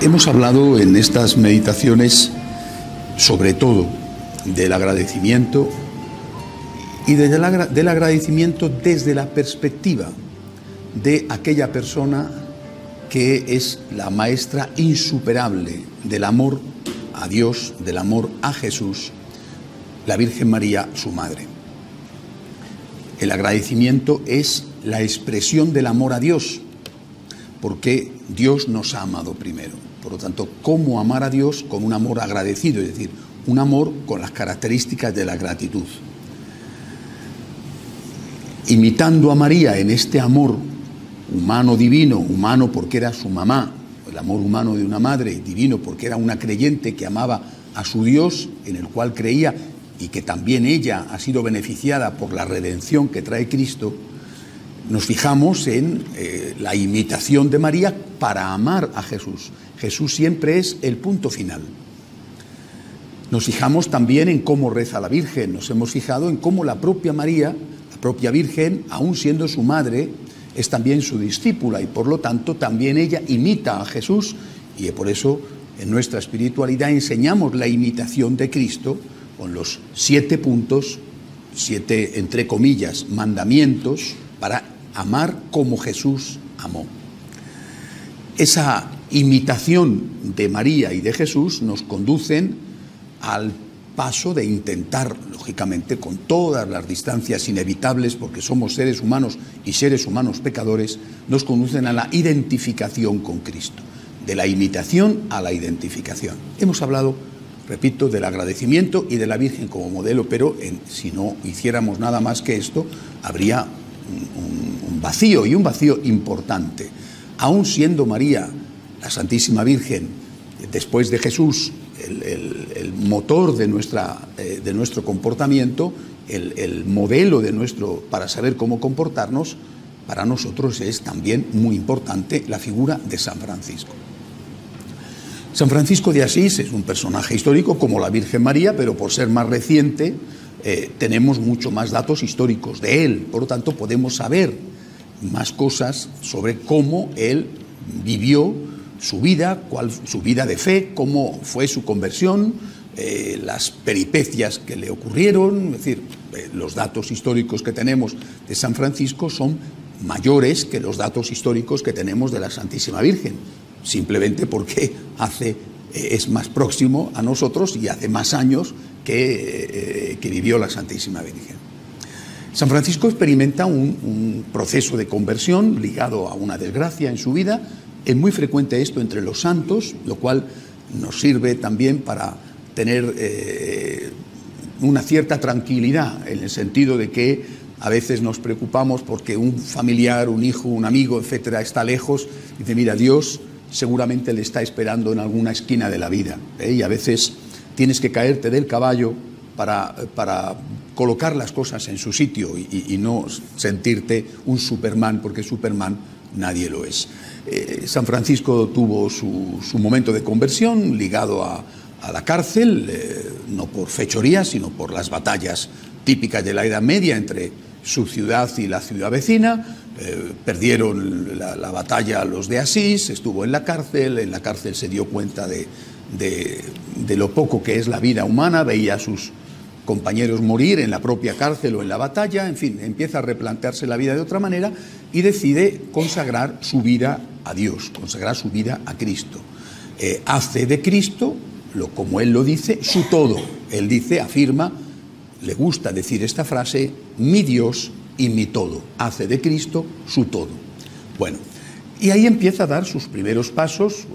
Hemos hablado en estas meditaciones sobre todo del agradecimiento y del agradecimiento desde la perspectiva de aquella persona que es la maestra insuperable del amor a Dios, del amor a Jesús, la Virgen María, su madre. El agradecimiento es la expresión del amor a Dios, porque Dios nos ha amado primero. Por lo tanto, ¿cómo amar a Dios? Con un amor agradecido, es decir, un amor con las características de la gratitud. Imitando a María en este amor humano, divino, humano porque era su mamá, el amor humano de una madre, divino porque era una creyente que amaba a su Dios, en el cual creía, y que también ella ha sido beneficiada por la redención que trae Cristo. Nos fijamos en la imitación de María para amar a Jesús. Jesús siempre es el punto final. Nos fijamos también en cómo reza la Virgen. Nos hemos fijado en cómo la propia María, la propia Virgen, aun siendo su madre, es también su discípula y por lo tanto también ella imita a Jesús, y por eso en nuestra espiritualidad enseñamos la imitación de Cristo con los 7 puntos, 7 entre comillas mandamientos para amar como Jesús amó. Esa imitación de María y de Jesús nos conducen al paso de intentar, lógicamente, con todas las distancias inevitables, porque somos seres humanos y seres humanos pecadores, nos conducen a la identificación con Cristo, de la imitación a la identificación. Hemos hablado, repito, del agradecimiento y de la Virgen como modelo, pero si no hiciéramos nada más que esto, habría un vacío, y un vacío importante. Aun siendo María, la Santísima Virgen, después de Jesús, el motor de nuestro comportamiento, el modelo para saber cómo comportarnos, para nosotros es también muy importante la figura de San Francisco. San Francisco de Asís es un personaje histórico como la Virgen María, pero por ser más reciente tenemos mucho más datos históricos de él. Por lo tanto, podemos saber más cosas sobre cómo él vivió su vida de fe, cómo fue su conversión, las peripecias que le ocurrieron. Es decir, los datos históricos que tenemos de San Francisco son mayores que los datos históricos que tenemos de la Santísima Virgen, simplemente porque es más próximo a nosotros y hace más años que vivió la Santísima Virgen. San Francisco experimenta un proceso de conversión ligado a una desgracia en su vida. Es muy frecuente esto entre los santos, lo cual nos sirve también para tener una cierta tranquilidad, en el sentido de que a veces nos preocupamos porque un familiar, un hijo, un amigo, etcétera, está lejos. Dice, mira, Dios seguramente le está esperando en alguna esquina de la vida, y a veces tienes que caerte del caballo para colocar las cosas en su sitio y no sentirte un Superman, porque Superman nadie lo es. San Francisco tuvo su momento de conversión ligado a la cárcel, no por fechorías, sino por las batallas típicas de la Edad Media entre su ciudad y la ciudad vecina. Perdieron la batalla los de Asís, estuvo en la cárcel se dio cuenta de lo poco que es la vida humana, veía a sus compañeros morir en la propia cárcel o en la batalla, en fin, empieza a replantearse la vida de otra manera y decide consagrar su vida a Dios, consagrar su vida a Cristo. Hace de Cristo, como él lo dice, su todo. Él dice, afirma, le gusta decir esta frase, mi Dios y mi todo. Hace de Cristo su todo. Bueno, y ahí empieza a dar sus primeros pasos,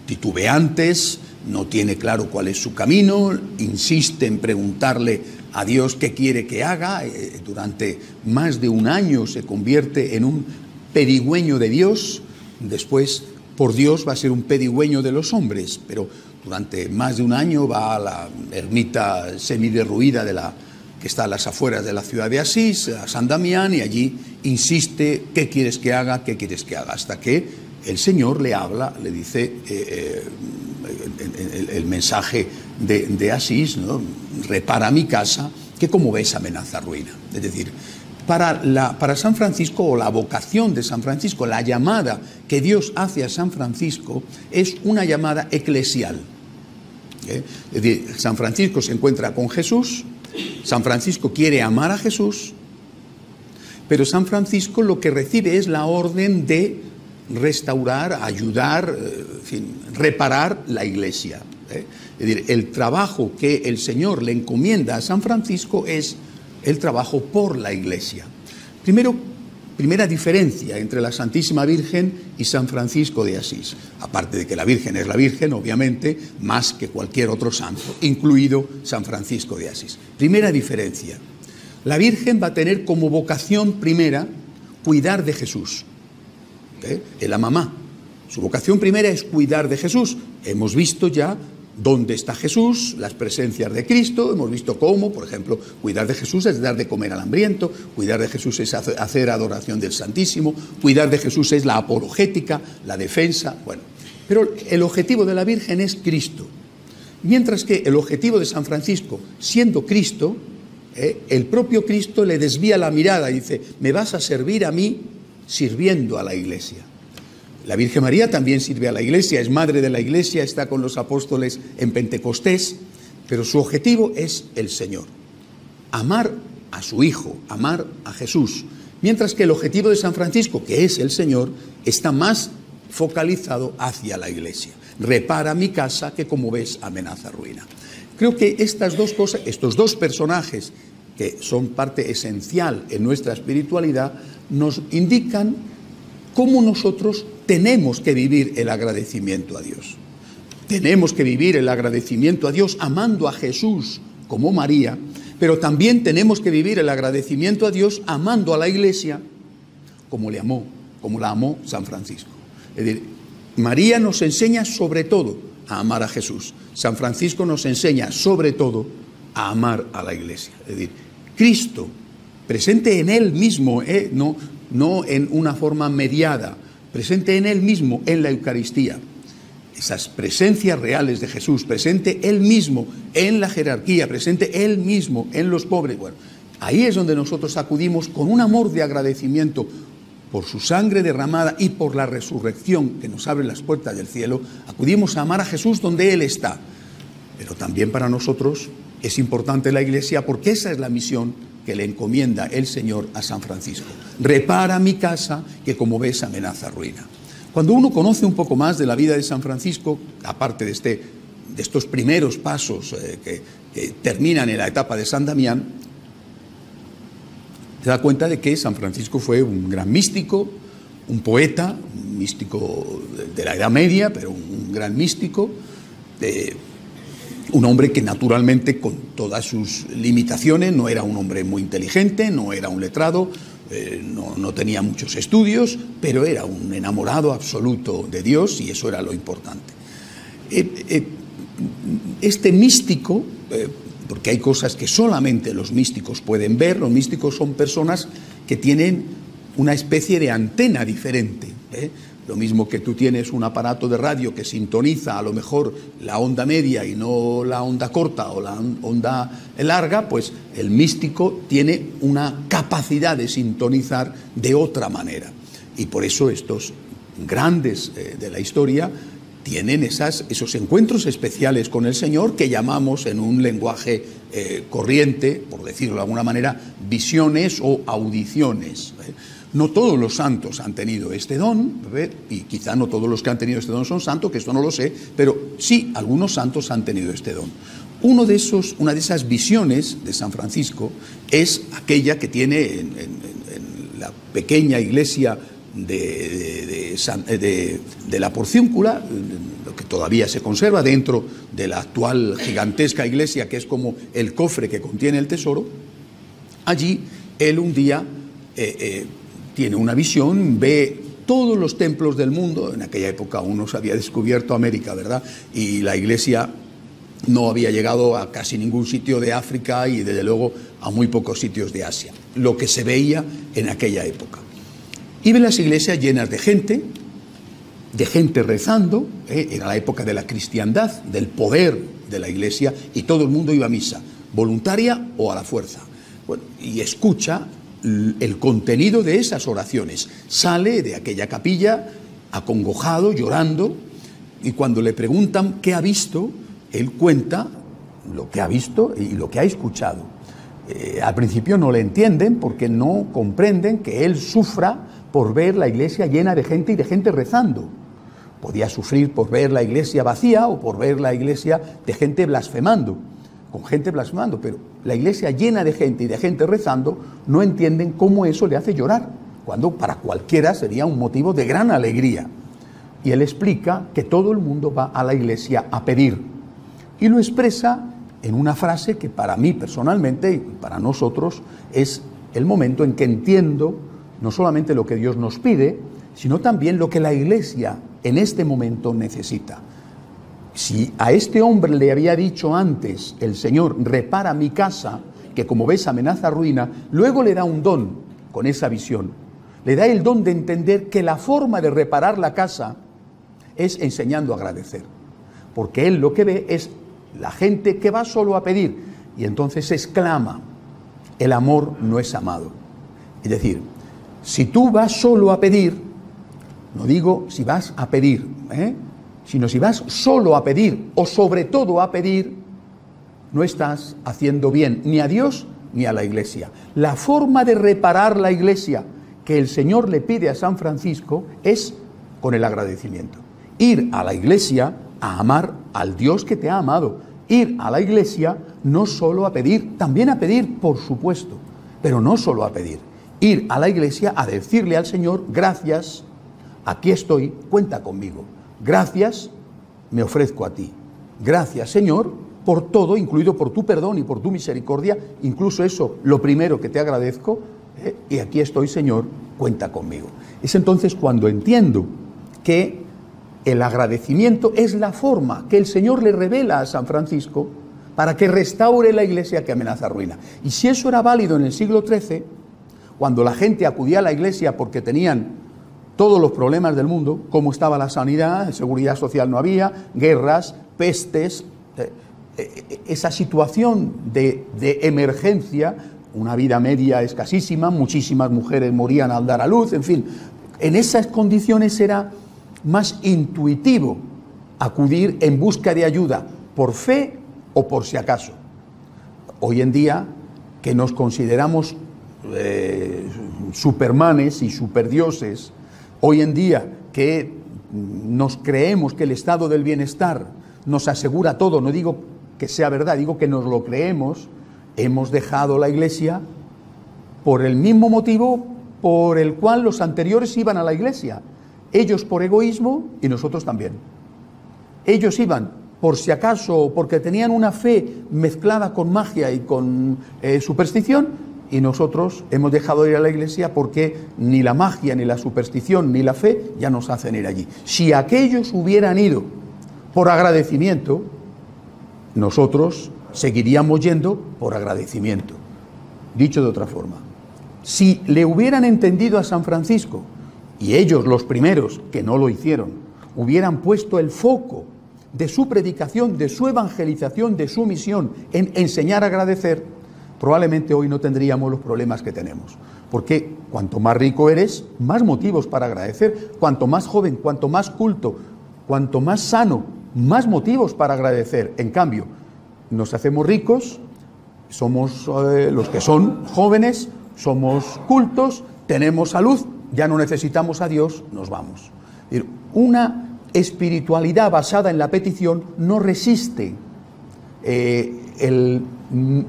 titubeantes, no tiene claro cuál es su camino, insiste en preguntarle a Dios qué quiere que haga. Durante más de un año se convierte en un pedigüeño de Dios. Después, por Dios, va a ser un pedigüeño de los hombres, pero durante más de un año va a la ermita semiderruida que está a las afueras de la ciudad de Asís, a San Damián, y allí insiste, ¿qué quieres que haga? ¿Qué quieres que haga? Hasta que el Señor le habla, le dice el mensaje de Asís, ¿no? Repara mi casa, que como ves amenaza ruina. Es decir, Para San Francisco, o la vocación de San Francisco, la llamada que Dios hace a San Francisco es una llamada eclesial. Es decir, San Francisco se encuentra con Jesús, San Francisco quiere amar a Jesús, pero San Francisco lo que recibe es la orden de restaurar, ayudar, en fin, reparar la Iglesia. Es decir, el trabajo que el Señor le encomienda a San Francisco es el trabajo por la Iglesia. Primera diferencia entre la Santísima Virgen y San Francisco de Asís, aparte de que la Virgen es la Virgen, obviamente, más que cualquier otro santo, incluido San Francisco de Asís. Primera diferencia, la Virgen va a tener como vocación primera cuidar de Jesús. Es la mamá. Su vocación primera es cuidar de Jesús. Hemos visto ya dónde está Jesús, las presencias de Cristo, hemos visto cómo, por ejemplo, cuidar de Jesús es dar de comer al hambriento, cuidar de Jesús es hacer adoración del Santísimo, cuidar de Jesús es la apologética, la defensa, bueno. Pero el objetivo de la Virgen es Cristo, mientras que el objetivo de San Francisco, siendo Cristo, el propio Cristo le desvía la mirada y dice, me vas a servir a mí sirviendo a la Iglesia. La Virgen María también sirve a la Iglesia, es madre de la Iglesia, está con los apóstoles en Pentecostés, pero su objetivo es el Señor. Amar a su Hijo, amar a Jesús. Mientras que el objetivo de San Francisco, que es el Señor, está más focalizado hacia la Iglesia. Repara mi casa que, como ves, amenaza ruina. Creo que estas dos cosas, estos dos personajes, que son parte esencial en nuestra espiritualidad, nos indican cómo nosotros tenemos que vivir el agradecimiento a Dios. Tenemos que vivir el agradecimiento a Dios amando a Jesús como María, pero también tenemos que vivir el agradecimiento a Dios amando a la Iglesia como la amó San Francisco. Es decir, María nos enseña sobre todo a amar a Jesús. San Francisco nos enseña sobre todo a amar a la Iglesia. Es decir, Cristo presente en Él mismo, no en una forma mediada, presente en Él mismo, en la Eucaristía. Esas presencias reales de Jesús, presente Él mismo en la jerarquía, presente Él mismo en los pobres. Bueno, ahí es donde nosotros acudimos con un amor de agradecimiento por su sangre derramada y por la resurrección que nos abre las puertas del cielo. Acudimos a amar a Jesús donde Él está. Pero también para nosotros es importante la Iglesia, porque esa es la misión que le encomienda el Señor a San Francisco. Repara mi casa, que como ves amenaza ruina. Cuando uno conoce un poco más de la vida de San Francisco, aparte de estos primeros pasos que terminan en la etapa de San Damián, se da cuenta de que San Francisco fue un gran místico, un poeta, un místico de la Edad Media, pero un gran místico, un hombre que naturalmente, con todas sus limitaciones, no era un hombre muy inteligente, no era un letrado, no tenía muchos estudios, pero era un enamorado absoluto de Dios, y eso era lo importante. Este místico, porque hay cosas que solamente los místicos pueden ver, los místicos son personas que tienen una especie de antena diferente, Lo mismo que tú tienes un aparato de radio que sintoniza a lo mejor la onda media y no la onda corta o la onda larga, pues el místico tiene una capacidad de sintonizar de otra manera. Y por eso estos grandes de la historia tienen esos encuentros especiales con el Señor que llamamos en un lenguaje corriente, por decirlo de alguna manera, visiones o audiciones. No todos los santos han tenido este don, y quizá no todos los que han tenido este don son santos, que esto no lo sé, pero sí algunos santos han tenido este don. Una de esas visiones de San Francisco es aquella que tiene en la pequeña iglesia de la Porciúncula, lo que todavía se conserva dentro de la actual gigantesca iglesia, que es como el cofre que contiene el tesoro. Allí él un día tiene una visión, ve todos los templos del mundo. En aquella época aún no se había descubierto América, ¿verdad? Y la iglesia no había llegado a casi ningún sitio de África y desde luego a muy pocos sitios de Asia, lo que se veía en aquella época. Y ve las iglesias llenas de gente rezando, era la época de la cristiandad, del poder de la iglesia, y todo el mundo iba a misa, voluntaria o a la fuerza. Bueno, y escucha el contenido de esas oraciones. Sale de aquella capilla acongojado, llorando, y cuando le preguntan qué ha visto, él cuenta lo que ha visto y lo que ha escuchado. Al principio no le entienden porque no comprenden que él sufra por ver la iglesia llena de gente y de gente rezando. Podía sufrir por ver la iglesia vacía o por ver la iglesia de gente blasfemando, con gente blasfemando, pero la iglesia llena de gente y de gente rezando no entienden cómo eso le hace llorar, cuando para cualquiera sería un motivo de gran alegría. Y él explica que todo el mundo va a la iglesia a pedir, y lo expresa en una frase que para mí personalmente y para nosotros es el momento en que entiendo no solamente lo que Dios nos pide, sino también lo que la iglesia en este momento necesita. Si a este hombre le había dicho antes el Señor, repara mi casa, que como ves amenaza ruina, luego le da un don con esa visión. Le da el don de entender que la forma de reparar la casa es enseñando a agradecer. Porque él lo que ve es la gente que va solo a pedir, y entonces exclama, el amor no es amado. Es decir, si tú vas solo a pedir, no digo si vas a pedir, sino si vas solo a pedir o sobre todo a pedir, no estás haciendo bien ni a Dios ni a la iglesia. La forma de reparar la iglesia que el Señor le pide a San Francisco es con el agradecimiento. Ir a la iglesia a amar al Dios que te ha amado. Ir a la iglesia no solo a pedir, también a pedir, por supuesto, pero no solo a pedir. Ir a la iglesia a decirle al Señor, gracias, aquí estoy, cuenta conmigo. Gracias, me ofrezco a ti. Gracias, Señor, por todo, incluido por tu perdón y por tu misericordia. Incluso eso, lo primero que te agradezco, y aquí estoy, Señor, cuenta conmigo. Es entonces cuando entiendo que el agradecimiento es la forma que el Señor le revela a San Francisco para que restaure la iglesia que amenaza ruina. Y si eso era válido en el siglo XIII, cuando la gente acudía a la iglesia porque tenían todos los problemas del mundo, cómo estaba la sanidad, seguridad social no había, guerras, pestes, esa situación de emergencia, una vida media escasísima, muchísimas mujeres morían al dar a luz, en fin, en esas condiciones era más intuitivo acudir en busca de ayuda, por fe o por si acaso. Hoy en día, que nos consideramos supermanes y superdioses, hoy en día que nos creemos que el estado del bienestar nos asegura todo, no digo que sea verdad, digo que nos lo creemos, hemos dejado la iglesia por el mismo motivo por el cual los anteriores iban a la iglesia. Ellos por egoísmo y nosotros también. Ellos iban por si acaso, porque tenían una fe mezclada con magia y con superstición, y nosotros hemos dejado de ir a la iglesia porque ni la magia, ni la superstición, ni la fe ya nos hacen ir allí. Si aquellos hubieran ido por agradecimiento, nosotros seguiríamos yendo por agradecimiento. Dicho de otra forma, si le hubieran entendido a San Francisco, y ellos los primeros que no lo hicieron, hubieran puesto el foco de su predicación, de su evangelización, de su misión en enseñar a agradecer, probablemente hoy no tendríamos los problemas que tenemos. Porque cuanto más rico eres, más motivos para agradecer. Cuanto más joven, cuanto más culto, cuanto más sano, más motivos para agradecer. En cambio, nos hacemos ricos, somos los que son jóvenes, somos cultos, tenemos salud, ya no necesitamos a Dios, nos vamos. Es decir, una espiritualidad basada en la petición no resiste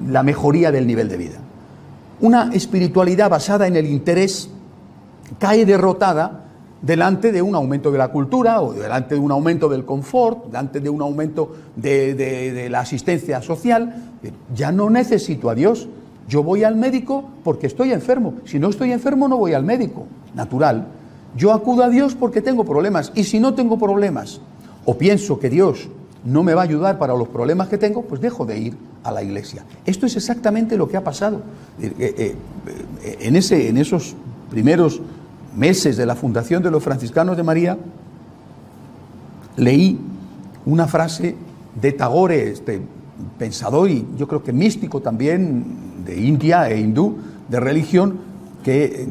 la mejoría del nivel de vida. Una espiritualidad basada en el interés cae derrotada delante de un aumento de la cultura o delante de un aumento del confort, delante de un aumento de la asistencia social. Ya no necesito a Dios. Yo voy al médico porque estoy enfermo. Si no estoy enfermo, no voy al médico. Natural. Yo acudo a Dios porque tengo problemas. Y si no tengo problemas, o pienso que Dios no me va a ayudar para los problemas que tengo, pues dejo de ir a la iglesia. Esto es exactamente lo que ha pasado. En esos primeros meses de la fundación de los franciscanos de María, leí una frase de Tagore, este pensador y yo creo que místico también, de India e hindú, de religión, que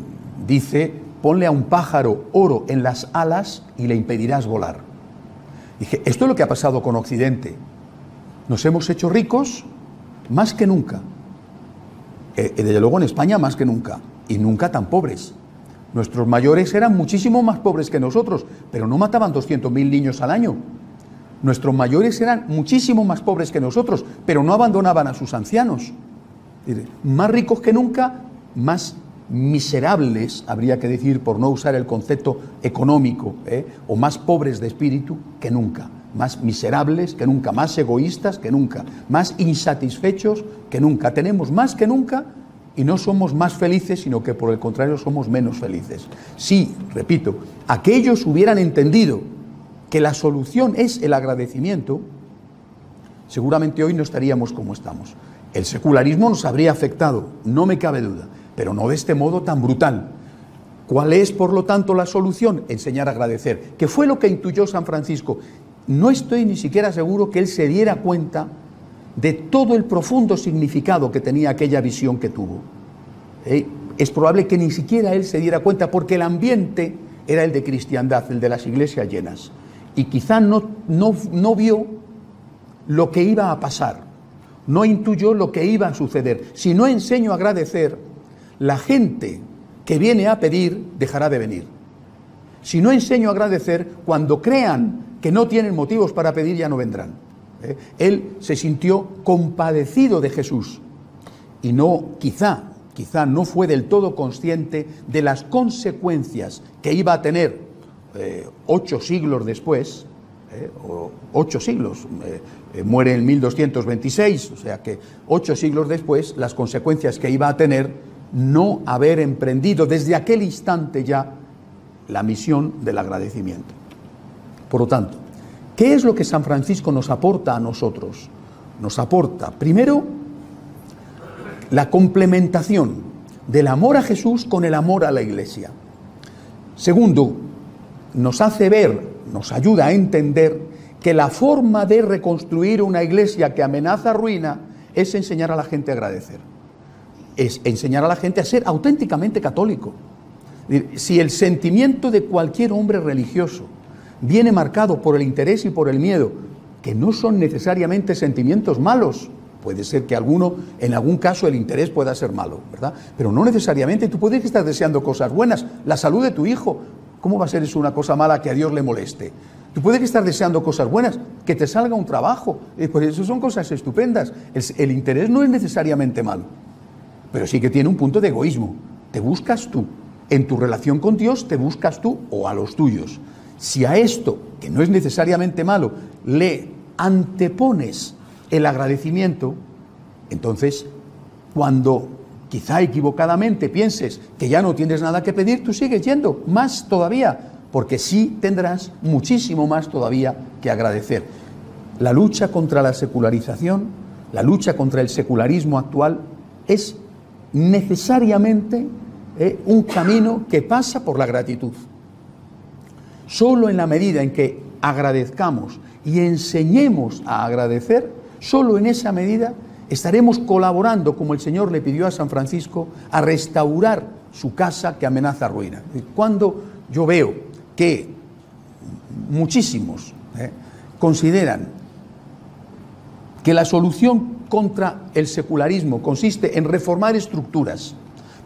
dice: ponle a un pájaro oro en las alas y le impedirás volar. Dije, esto es lo que ha pasado con Occidente. Nos hemos hecho ricos más que nunca. Desde luego en España más que nunca. Y nunca tan pobres. Nuestros mayores eran muchísimo más pobres que nosotros, pero no mataban 200.000 niños al año. Nuestros mayores eran muchísimo más pobres que nosotros, pero no abandonaban a sus ancianos. Más ricos que nunca, más miserables, habría que decir, por no usar el concepto económico, o más pobres de espíritu que nunca, más miserables que nunca, más egoístas que nunca, más insatisfechos que nunca. Tenemos más que nunca y no somos más felices, sino que por el contrario somos menos felices. Si, repito, aquellos hubieran entendido que la solución es el agradecimiento, seguramente hoy no estaríamos como estamos. El secularismo nos habría afectado, no me cabe duda, pero no de este modo tan brutal. ¿Cuál es, por lo tanto, la solución? Enseñar a agradecer, que fue lo que intuyó San Francisco. No estoy ni siquiera seguro que él se diera cuenta de todo el profundo significado que tenía aquella visión que tuvo. Es probable que ni siquiera él se diera cuenta, porque el ambiente era el de cristiandad, el de las iglesias llenas, y quizá no vio lo que iba a pasar, no intuyó lo que iba a suceder. Si no enseño a agradecer, la gente que viene a pedir dejará de venir. Si no enseño a agradecer, cuando crean que no tienen motivos para pedir, ya no vendrán. Él se sintió compadecido de Jesús y quizá no fue del todo consciente de las consecuencias que iba a tener 8 siglos después, o 8 siglos, muere en 1226, o sea que 8 siglos después, las consecuencias que iba a tener no haber emprendido desde aquel instante ya la misión del agradecimiento. Por lo tanto, ¿qué es lo que San Francisco nos aporta a nosotros? Nos aporta, primero, la complementación del amor a Jesús con el amor a la Iglesia. Segundo, nos hace ver, nos ayuda a entender que la forma de reconstruir una iglesia que amenaza ruina es enseñar a la gente a agradecer. Es enseñar a la gente a ser auténticamente católico. Si el sentimiento de cualquier hombre religioso viene marcado por el interés y por el miedo, que no son necesariamente sentimientos malos, puede ser que en algún caso el interés pueda ser malo, ¿verdad? Pero no necesariamente. Tú puedes estar deseando cosas buenas, la salud de tu hijo. ¿Cómo va a ser eso una cosa mala que a Dios le moleste? Tú puedes estar deseando cosas buenas, que te salga un trabajo, pues eso son cosas estupendas. El interés no es necesariamente malo, pero sí que tiene un punto de egoísmo. Te buscas tú, en tu relación con Dios te buscas tú o a los tuyos. Si a esto, que no es necesariamente malo, le antepones el agradecimiento, entonces, cuando quizá equivocadamente pienses que ya no tienes nada que pedir, tú sigues yendo, más todavía, porque sí tendrás muchísimo más todavía que agradecer. La lucha contra la secularización, la lucha contra el secularismo actual, es necesariamente un camino que pasa por la gratitud. Solo en la medida en que agradezcamos y enseñemos a agradecer, solo en esa medida estaremos colaborando, como el Señor le pidió a San Francisco, a restaurar su casa que amenaza ruina. Cuando yo veo que muchísimos consideran que la solución contra el secularismo consiste en reformar estructuras,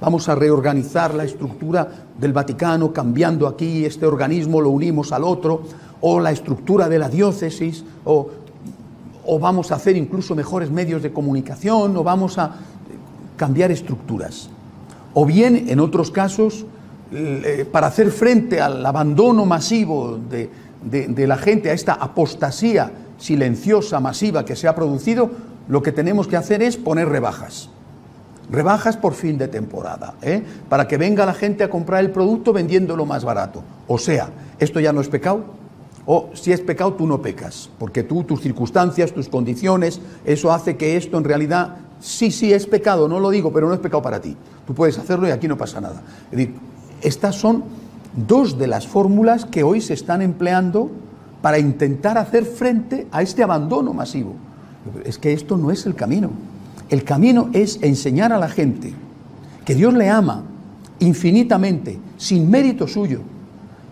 vamos a reorganizar la estructura del Vaticano, cambiando aquí este organismo, lo unimos al otro, o la estructura de la diócesis, o vamos a hacer incluso mejores medios de comunicación, o vamos a cambiar estructuras. O bien, en otros casos, para hacer frente al abandono masivo de la gente, a esta apostasía silenciosa, masiva que se ha producido, lo que tenemos que hacer es poner rebajas. Rebajas por fin de temporada, para que venga la gente a comprar el producto vendiéndolo más barato. O sea, esto ya no es pecado, o si es pecado tú no pecas, porque tú, tus circunstancias, tus condiciones, eso hace que esto en realidad, sí es pecado, no lo digo, pero no es pecado para ti. Tú puedes hacerlo y aquí no pasa nada. Es decir, estas son dos de las fórmulas que hoy se están empleando para intentar hacer frente a este abandono masivo. Es que esto no es el camino. El camino es enseñar a la gente que Dios le ama, infinitamente, sin mérito suyo,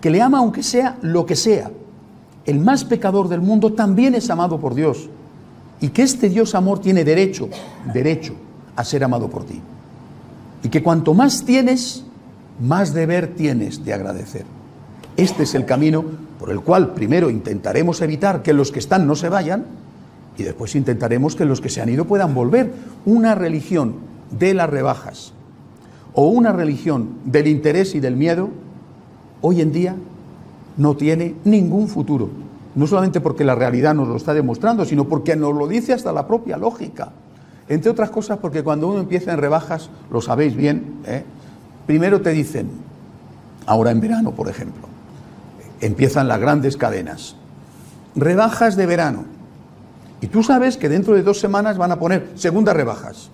que le ama aunque sea lo que sea, el más pecador del mundo también es amado por Dios, y que este Dios amor tiene derecho a ser amado por ti, y que cuanto más tienes, más deber tienes de agradecer. Este es el camino por el cual primero intentaremos evitar que los que están no se vayan, y después intentaremos que los que se han ido puedan volver. Una religión de las rebajas o una religión del interés y del miedo, hoy en día no tiene ningún futuro. No solamente porque la realidad nos lo está demostrando, sino porque nos lo dice hasta la propia lógica. Entre otras cosas porque cuando uno empieza en rebajas, lo sabéis bien, primero te dicen, ahora en verano por ejemplo, empiezan las grandes cadenas, rebajas de verano. Y tú sabes que dentro de 2 semanas van a poner segundas rebajas.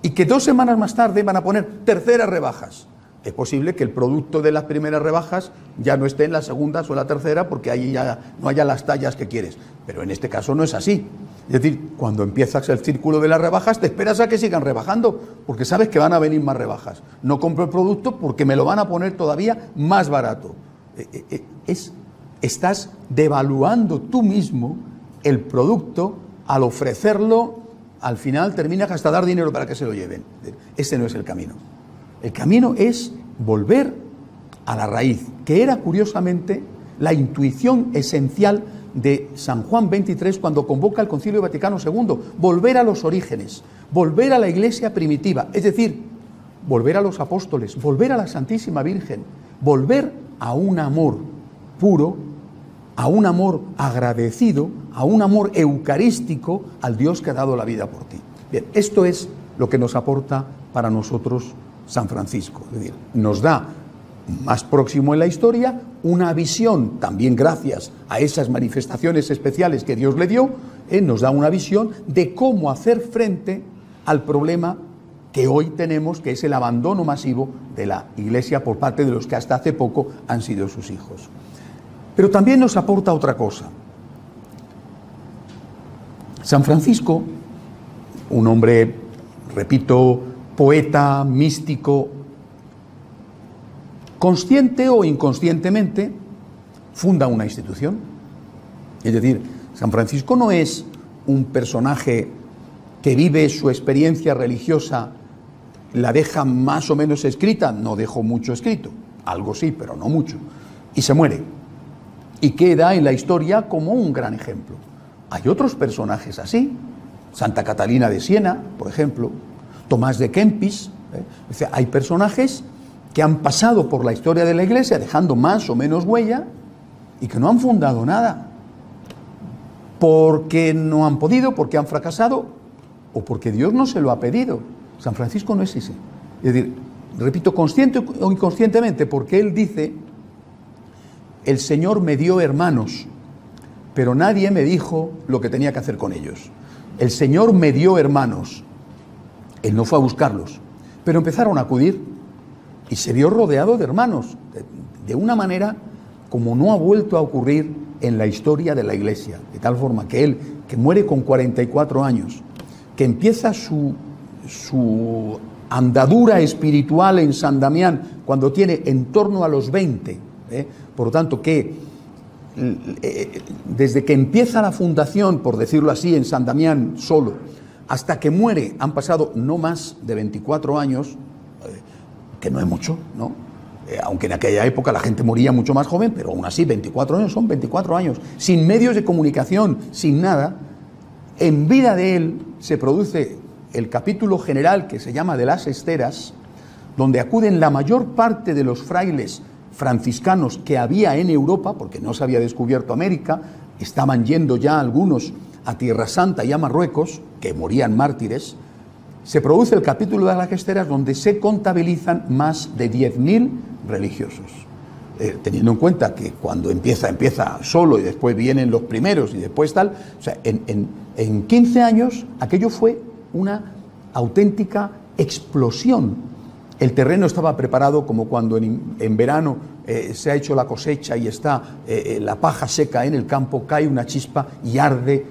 Y que 2 semanas más tarde van a poner terceras rebajas. Es posible que el producto de las primeras rebajas ya no esté en las segundas o en la tercera porque ahí ya no haya las tallas que quieres. Pero en este caso no es así. Es decir, cuando empiezas el círculo de las rebajas te esperas a que sigan rebajando porque sabes que van a venir más rebajas. No compro el producto porque me lo van a poner todavía más barato. Estás devaluando tú mismo el producto al ofrecerlo. Al final terminas hasta dar dinero para que se lo lleven. Ese no es el camino. El camino es volver a la raíz, que era curiosamente la intuición esencial de San Juan XXIII cuando convoca al Concilio Vaticano II. Volver a los orígenes, volver a la Iglesia primitiva, es decir, volver a los apóstoles, volver a la Santísima Virgen, volver a un amor puro, a un amor agradecido, a un amor eucarístico al Dios que ha dado la vida por ti. Bien, esto es lo que nos aporta para nosotros San Francisco. Es decir, nos da más próximo en la historia una visión, también gracias a esas manifestaciones especiales que Dios le dio, nos da una visión de cómo hacer frente al problema que hoy tenemos, que es el abandono masivo de la Iglesia por parte de los que hasta hace poco han sido sus hijos. Pero también nos aporta otra cosa. San Francisco, un hombre, repito, poeta, místico, consciente o inconscientemente, funda una institución. Es decir, San Francisco no es un personaje que vive su experiencia religiosa, la deja más o menos escrita, no dejó mucho escrito, algo sí, pero no mucho, y se muere. Y queda en la historia como un gran ejemplo. Hay otros personajes así, Santa Catalina de Siena, por ejemplo, Tomás de Kempis. O sea, hay personajes que han pasado por la historia de la Iglesia dejando más o menos huella y que no han fundado nada, porque no han podido, porque han fracasado o porque Dios no se lo ha pedido. San Francisco no es ese. Es decir, repito, consciente o inconscientemente, porque él dice: el Señor me dio hermanos, pero nadie me dijo lo que tenía que hacer con ellos. El Señor me dio hermanos. Él no fue a buscarlos, pero empezaron a acudir y se vio rodeado de hermanos, de una manera como no ha vuelto a ocurrir en la historia de la Iglesia. De tal forma que él, que muere con 44 años, que empieza su andadura espiritual en San Damián cuando tiene en torno a los 20, por lo tanto que desde que empieza la fundación, por decirlo así, en San Damián solo, hasta que muere han pasado no más de 24 años, que no es mucho, ¿no? Aunque en aquella época la gente moría mucho más joven, pero aún así 24 años son 24 años, sin medios de comunicación, sin nada. En vida de él se produce el capítulo general que se llama de las esteras, donde acuden la mayor parte de los frailes franciscanos que había en Europa, porque no se había descubierto América, estaban yendo ya algunos a Tierra Santa y a Marruecos, que morían mártires. Se produce el capítulo de las esteras donde se contabilizan más de 10.000 religiosos. Teniendo en cuenta que cuando empieza solo y después vienen los primeros y después tal, o sea, en 15 años aquello fue una auténtica explosión. El terreno estaba preparado como cuando en verano se ha hecho la cosecha y está la paja seca en el campo, cae una chispa y arde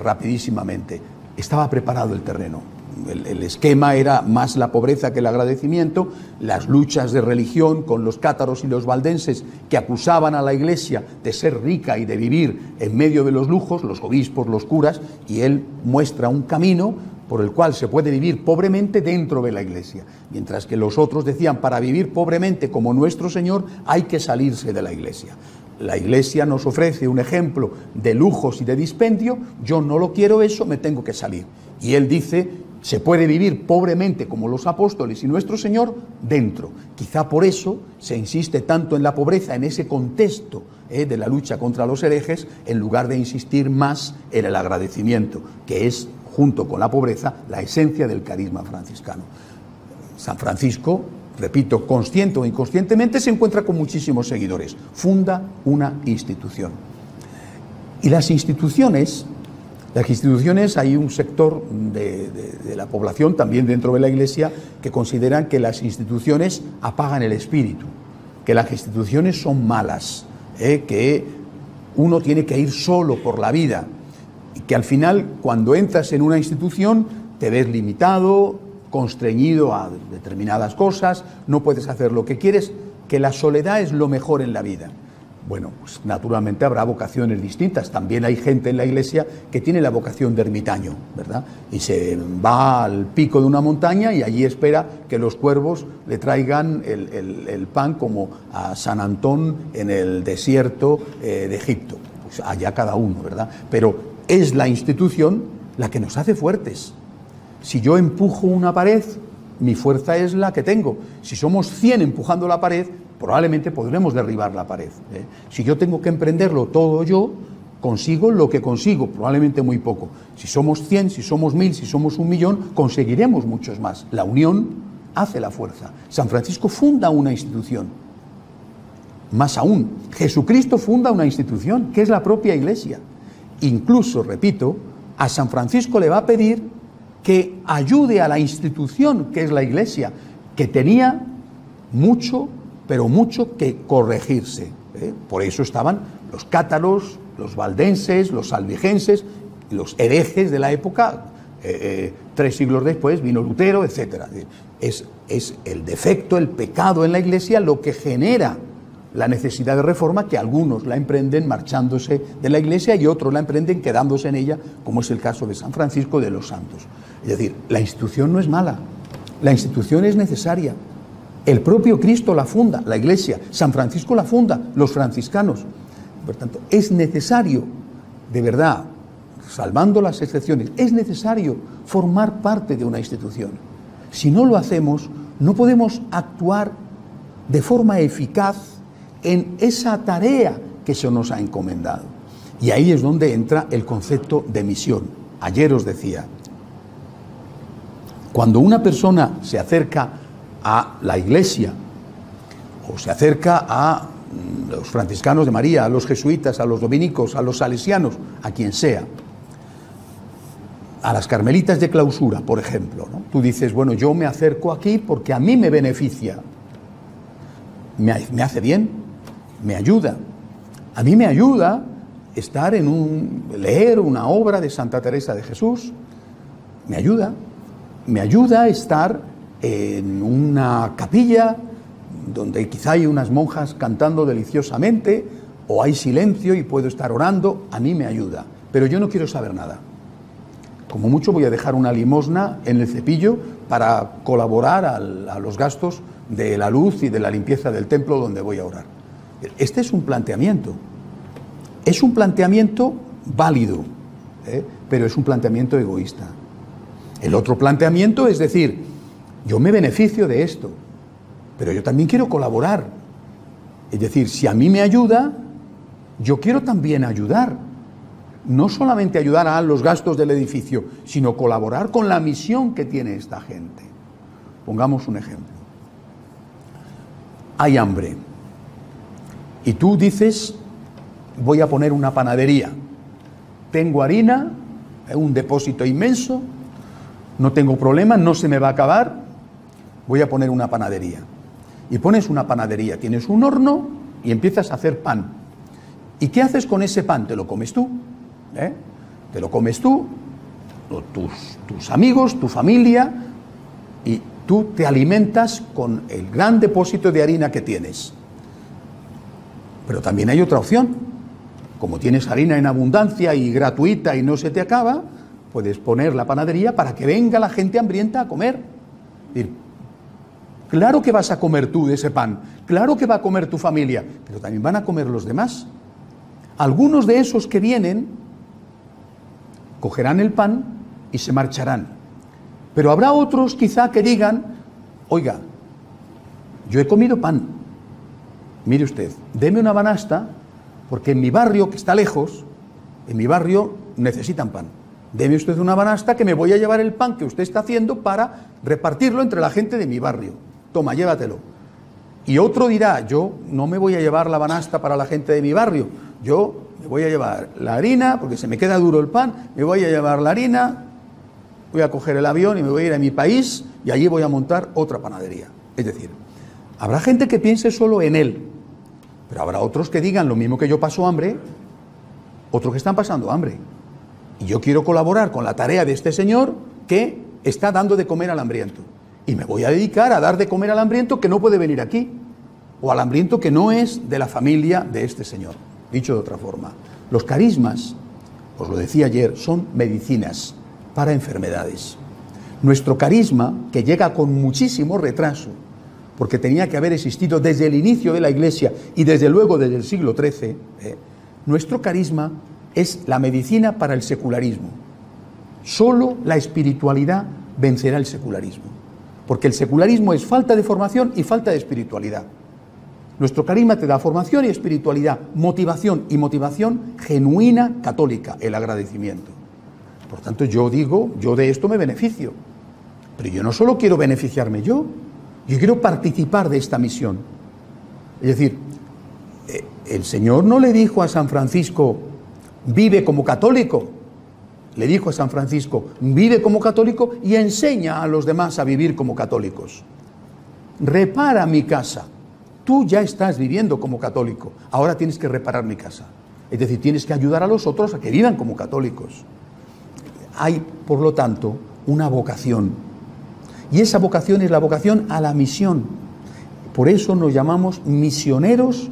rapidísimamente. Estaba preparado el terreno. el esquema era más la pobreza que el agradecimiento, las luchas de religión con los cátaros y los valdenses que acusaban a la Iglesia de ser rica y de vivir en medio de los lujos, los obispos, los curas, y él muestra un camino por el cual se puede vivir pobremente dentro de la Iglesia, mientras que los otros decían, para vivir pobremente como nuestro Señor hay que salirse de la Iglesia. La Iglesia nos ofrece un ejemplo de lujos y de dispendio, yo no lo quiero eso, me tengo que salir. Y él dice, se puede vivir pobremente como los apóstoles y nuestro Señor dentro. Quizá por eso se insiste tanto en la pobreza, en ese contexto de la lucha contra los herejes, en lugar de insistir más en el agradecimiento, que es, junto con la pobreza, la esencia del carisma franciscano. San Francisco, repito, consciente o inconscientemente, se encuentra con muchísimos seguidores. Funda una institución. Y las instituciones, hay un sector de la población, también dentro de la Iglesia, que consideran que las instituciones apagan el espíritu, que las instituciones son malas, que uno tiene que ir solo por la vida, y que al final, cuando entras en una institución, te ves limitado, constreñido a determinadas cosas, no puedes hacer lo que quieres, que la soledad es lo mejor en la vida. Bueno, pues naturalmente habrá vocaciones distintas. También hay gente en la Iglesia que tiene la vocación de ermitaño, ¿verdad? Y se va al pico de una montaña y allí espera que los cuervos le traigan el pan, como a San Antón en el desierto de Egipto. Pues allá cada uno, ¿verdad? Pero es la institución la que nos hace fuertes. Si yo empujo una pared, mi fuerza es la que tengo. Si somos 100 empujando la pared, probablemente podremos derribar la pared. Si yo tengo que emprenderlo todo yo, consigo lo que consigo, probablemente muy poco. Si somos 100, si somos 1000, si somos 1.000.000, conseguiremos muchos más. La unión hace la fuerza. San Francisco funda una institución. Más aún, Jesucristo funda una institución, que es la propia Iglesia. Incluso, repito, a San Francisco le va a pedir que ayude a la institución que es la Iglesia, que tenía mucho, pero mucho que corregirse. Por eso estaban los cátaros, los valdenses, los albigenses, los herejes de la época. 3 siglos después vino Lutero, etc. Es el defecto, el pecado en la Iglesia lo que genera la necesidad de reforma, que algunos la emprenden marchándose de la Iglesia y otros la emprenden quedándose en ella, como es el caso de San Francisco, de los santos. Es decir, la institución no es mala, la institución es necesaria. El propio Cristo la funda, la Iglesia, San Francisco la funda, los franciscanos. Por tanto, es necesario, de verdad, salvando las excepciones, es necesario formar parte de una institución. Si no lo hacemos, no podemos actuar de forma eficaz en esa tarea que se nos ha encomendado. Y ahí es donde entra el concepto de misión. Ayer os decía, cuando una persona se acerca a la Iglesia o se acerca a los franciscanos de María, a los jesuitas, a los dominicos, a los salesianos, a quien sea, a las carmelitas de clausura, por ejemplo, ¿no? Tú dices, bueno, yo me acerco aquí porque a mí me beneficia, me hace bien, me ayuda. A mí me ayuda estar leer una obra de Santa Teresa de Jesús, me ayuda a estar en una capilla donde quizá hay unas monjas cantando deliciosamente, o hay silencio y puedo estar orando, a mí me ayuda, pero yo no quiero saber nada. Como mucho voy a dejar una limosna en el cepillo para colaborar a los gastos de la luz y de la limpieza del templo donde voy a orar. Este es un planteamiento válido, pero es un planteamiento egoísta. El otro planteamiento es decir, yo me beneficio de esto, pero yo también quiero colaborar. Es decir, si a mí me ayuda, yo quiero también ayudar. No solamente ayudar a los gastos del edificio, sino colaborar con la misión que tiene esta gente. Pongamos un ejemplo. Hay hambre. Y tú dices, voy a poner una panadería. Tengo harina, un depósito inmenso, no tengo problema, no se me va a acabar, voy a poner una panadería. Y pones una panadería, tienes un horno y empiezas a hacer pan. ¿Y qué haces con ese pan? ¿Te lo comes tú? Te lo comes tú tus amigos, tu familia, y tú te alimentas con el gran depósito de harina que tienes. Pero también hay otra opción. Como tienes harina en abundancia y gratuita y no se te acaba, puedes poner la panadería para que venga la gente hambrienta a comer. Es decir, claro que vas a comer tú de ese pan, claro que va a comer tu familia, pero también van a comer los demás. Algunos de esos que vienen cogerán el pan y se marcharán. Pero habrá otros quizá que digan, oiga, yo he comido pan, mire usted, deme una banasta, porque en mi barrio, que está lejos, en mi barrio necesitan pan. Deme usted una banasta que me voy a llevar el pan que usted está haciendo para repartirlo entre la gente de mi barrio. Toma, llévatelo. Y otro dirá, yo no me voy a llevar la banasta para la gente de mi barrio, yo me voy a llevar la harina, porque se me queda duro el pan, me voy a llevar la harina, voy a coger el avión y me voy a ir a mi país y allí voy a montar otra panadería. Es decir, habrá gente que piense solo en él, pero habrá otros que digan lo mismo que yo paso hambre, otros que están pasando hambre. Y yo quiero colaborar con la tarea de este señor que está dando de comer al hambriento. Y me voy a dedicar a dar de comer al hambriento que no puede venir aquí, o al hambriento que no es de la familia de este señor. Dicho de otra forma, los carismas, os lo decía ayer, son medicinas para enfermedades. Nuestro carisma, que llega con muchísimo retraso, porque tenía que haber existido desde el inicio de la Iglesia y desde luego desde el siglo XIII, nuestro carisma es la medicina para el secularismo. Solo la espiritualidad vencerá el secularismo, porque el secularismo es falta de formación y falta de espiritualidad. Nuestro carisma te da formación y espiritualidad, motivación y motivación genuina católica, el agradecimiento. Por tanto, yo digo, yo de esto me beneficio, pero yo no solo quiero beneficiarme yo quiero participar de esta misión. Es decir, el Señor no le dijo a San Francisco, vive como católico. Le dijo a San Francisco, vive como católico y enseña a los demás a vivir como católicos. Repara mi casa. Tú ya estás viviendo como católico, ahora tienes que reparar mi casa. Es decir, tienes que ayudar a los otros a que vivan como católicos. Hay, por lo tanto, una vocación. Y esa vocación es la vocación a la misión. Por eso nos llamamos misioneros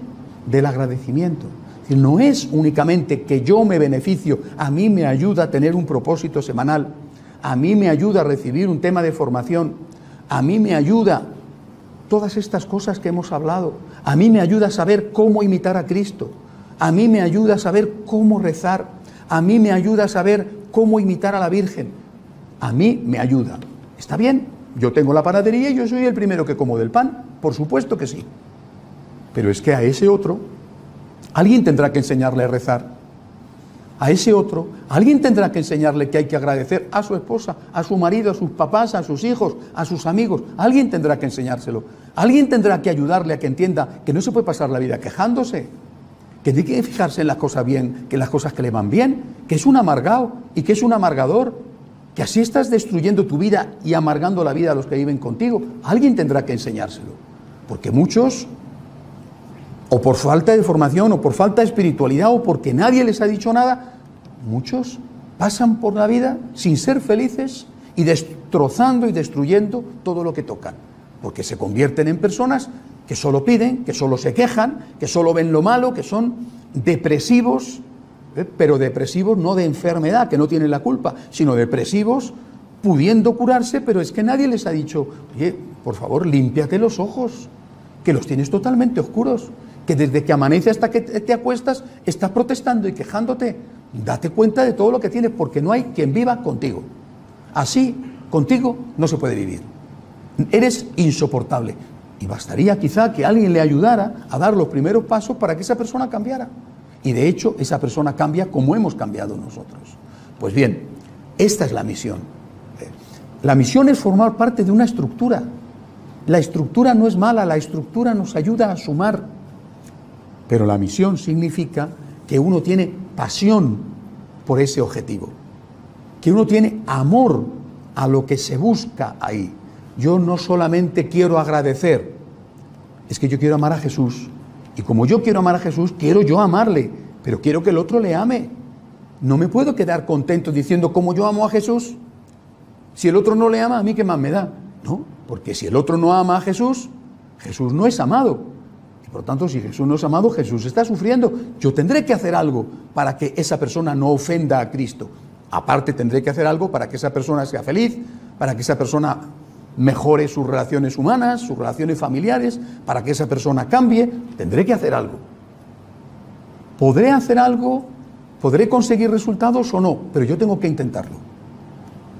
del agradecimiento. Es decir, no es únicamente que yo me beneficio, a mí me ayuda a tener un propósito semanal, a mí me ayuda a recibir un tema de formación, a mí me ayuda todas estas cosas que hemos hablado, a mí me ayuda a saber cómo imitar a Cristo, a mí me ayuda a saber cómo rezar, a mí me ayuda a saber cómo imitar a la Virgen, a mí me ayuda. ¿Está bien? Yo tengo la panadería y yo soy el primero que como del pan, por supuesto que sí. Pero es que a ese otro, alguien tendrá que enseñarle a rezar. A ese otro, alguien tendrá que enseñarle que hay que agradecer a su esposa, a su marido, a sus papás, a sus hijos, a sus amigos. Alguien tendrá que enseñárselo. Alguien tendrá que ayudarle a que entienda que no se puede pasar la vida quejándose, que tiene que fijarse en las cosas bien, que en las cosas que le van bien, que es un amargado y que es un amargador, que así estás destruyendo tu vida y amargando la vida a los que viven contigo. Alguien tendrá que enseñárselo, porque muchos, o por falta de formación, o por falta de espiritualidad, o porque nadie les ha dicho nada, muchos pasan por la vida sin ser felices y destrozando y destruyendo todo lo que tocan, porque se convierten en personas que solo piden, que solo se quejan, que solo ven lo malo, que son depresivos, pero depresivos no de enfermedad, que no tienen la culpa, sino depresivos pudiendo curarse, pero es que nadie les ha dicho, oye, por favor, límpiate los ojos, que los tienes totalmente oscuros, que desde que amanece hasta que te acuestas estás protestando y quejándote. Date cuenta de todo lo que tienes, porque no hay quien viva contigo. Así, contigo no se puede vivir. Eres insoportable. Y bastaría quizá que alguien le ayudara a dar los primeros pasos para que esa persona cambiara. Y de hecho, esa persona cambia como hemos cambiado nosotros. Pues bien, esta es la misión. La misión es formar parte de una estructura. La estructura no es mala, la estructura nos ayuda a sumar. Pero la misión significa que uno tiene pasión por ese objetivo, que uno tiene amor a lo que se busca ahí. Yo no solamente quiero agradecer, es que yo quiero amar a Jesús. Y como yo quiero amar a Jesús, quiero yo amarle, pero quiero que el otro le ame. No me puedo quedar contento diciendo, como yo amo a Jesús, si el otro no le ama, a mí qué más me da. No, porque si el otro no ama a Jesús, Jesús no es amado. Y por tanto, si Jesús no es amado, Jesús está sufriendo. Yo tendré que hacer algo para que esa persona no ofenda a Cristo. Aparte, tendré que hacer algo para que esa persona sea feliz, para que esa persona mejore sus relaciones humanas, sus relaciones familiares, para que esa persona cambie. Tendré que hacer algo. ¿Podré hacer algo? ¿Podré conseguir resultados o no? Pero yo tengo que intentarlo.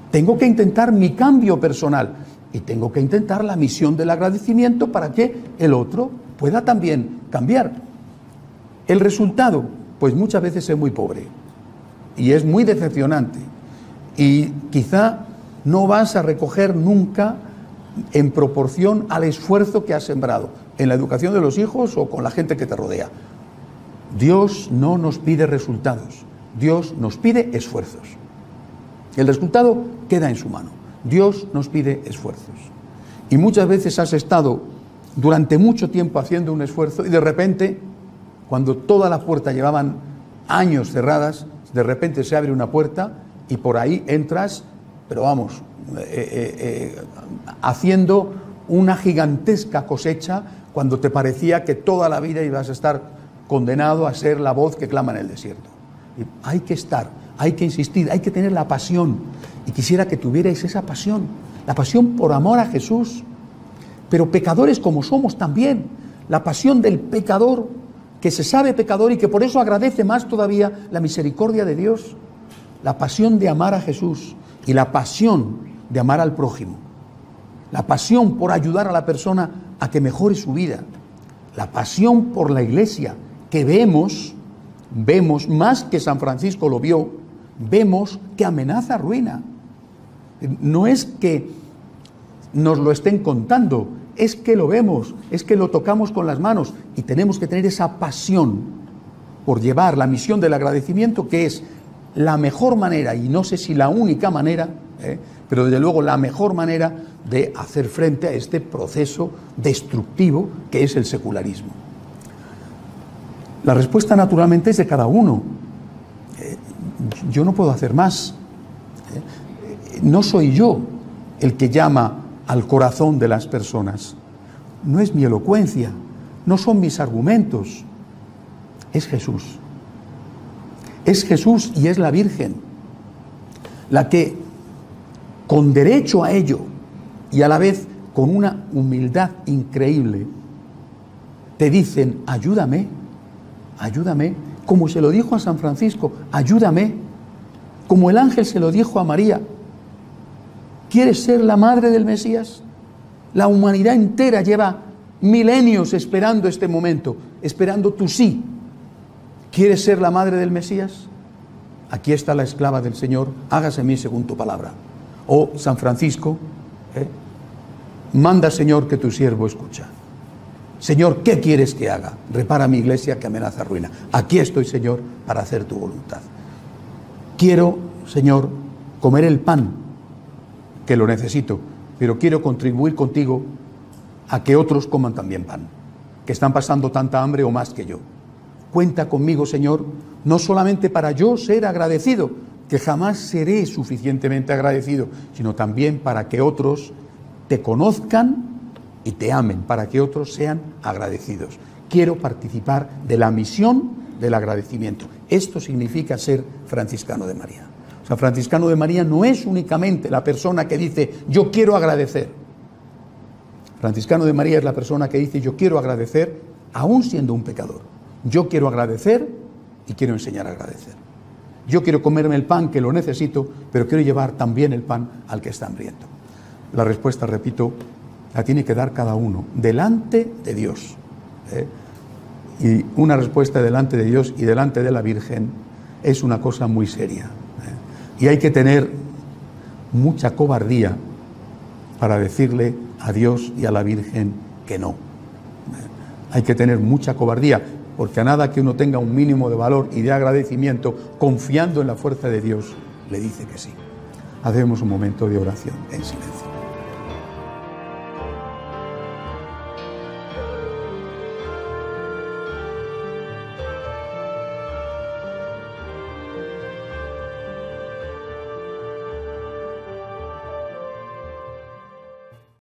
Tengo que intentar mi cambio personal y tengo que intentar la misión del agradecimiento para que el otro pueda también cambiar. El resultado, pues muchas veces es muy pobre y es muy decepcionante y quizá no vas a recoger nunca en proporción al esfuerzo que has sembrado en la educación de los hijos o con la gente que te rodea. Dios no nos pide resultados, Dios nos pide esfuerzos. El resultado queda en su mano. Dios nos pide esfuerzos. Y muchas veces has estado durante mucho tiempo haciendo un esfuerzo y de repente, cuando todas las puertas llevaban años cerradas, de repente se abre una puerta y por ahí entras, pero vamos, haciendo una gigantesca cosecha cuando te parecía que toda la vida ibas a estar condenado a ser la voz que clama en el desierto. Y hay que estar, hay que insistir, hay que tener la pasión. Y quisiera que tuvierais esa pasión, la pasión por amor a Jesús. Pero pecadores como somos también, la pasión del pecador, que se sabe pecador y que por eso agradece más todavía la misericordia de Dios. La pasión de amar a Jesús y la pasión de amar al prójimo. La pasión por ayudar a la persona a que mejore su vida. La pasión por la iglesia, que vemos más que San Francisco lo vio, vemos que amenaza ruina. No es que nos lo estén contando, es que lo vemos, es que lo tocamos con las manos y tenemos que tener esa pasión por llevar la misión del agradecimiento, que es la mejor manera, y no sé si la única manera, pero desde luego la mejor manera de hacer frente a este proceso destructivo que es el secularismo. La respuesta naturalmente es de cada uno. Yo no puedo hacer más. No soy yo el que llama al corazón de las personas. No es mi elocuencia, no son mis argumentos. Es Jesús. Es Jesús y es la Virgen la que, con derecho a ello y a la vez con una humildad increíble, te dicen: ayúdame, ayúdame, como se lo dijo a San Francisco, ayúdame, como el ángel se lo dijo a María. ¿Quieres ser la madre del Mesías? La humanidad entera lleva milenios esperando este momento, esperando tu sí. ¿Quieres ser la madre del Mesías? Aquí está la esclava del Señor, hágase en mí según tu palabra. O San Francisco, manda, Señor, que tu siervo escucha. Señor, ¿qué quieres que haga? Repara mi iglesia que amenaza ruina. Aquí estoy, Señor, para hacer tu voluntad. Quiero, Señor, comer el pan, que lo necesito, pero quiero contribuir contigo a que otros coman también pan, que están pasando tanta hambre o más que yo. Cuenta conmigo, Señor, no solamente para yo ser agradecido, que jamás seré suficientemente agradecido, sino también para que otros te conozcan y te amen, para que otros sean agradecidos. Quiero participar de la misión del agradecimiento. Esto significa ser franciscano de María. San Franciscano de María no es únicamente la persona que dice: yo quiero agradecer. Franciscano de María es la persona que dice: yo quiero agradecer aún siendo un pecador. Yo quiero agradecer y quiero enseñar a agradecer. Yo quiero comerme el pan que lo necesito, pero quiero llevar también el pan al que está hambriento. La respuesta, repito, la tiene que dar cada uno delante de Dios. Y una respuesta delante de Dios y delante de la Virgen es una cosa muy seria. Y hay que tener mucha cobardía para decirle a Dios y a la Virgen que no. Hay que tener mucha cobardía, porque a nada que uno tenga un mínimo de valor y de agradecimiento, confiando en la fuerza de Dios, le dice que sí. Hacemos un momento de oración en silencio.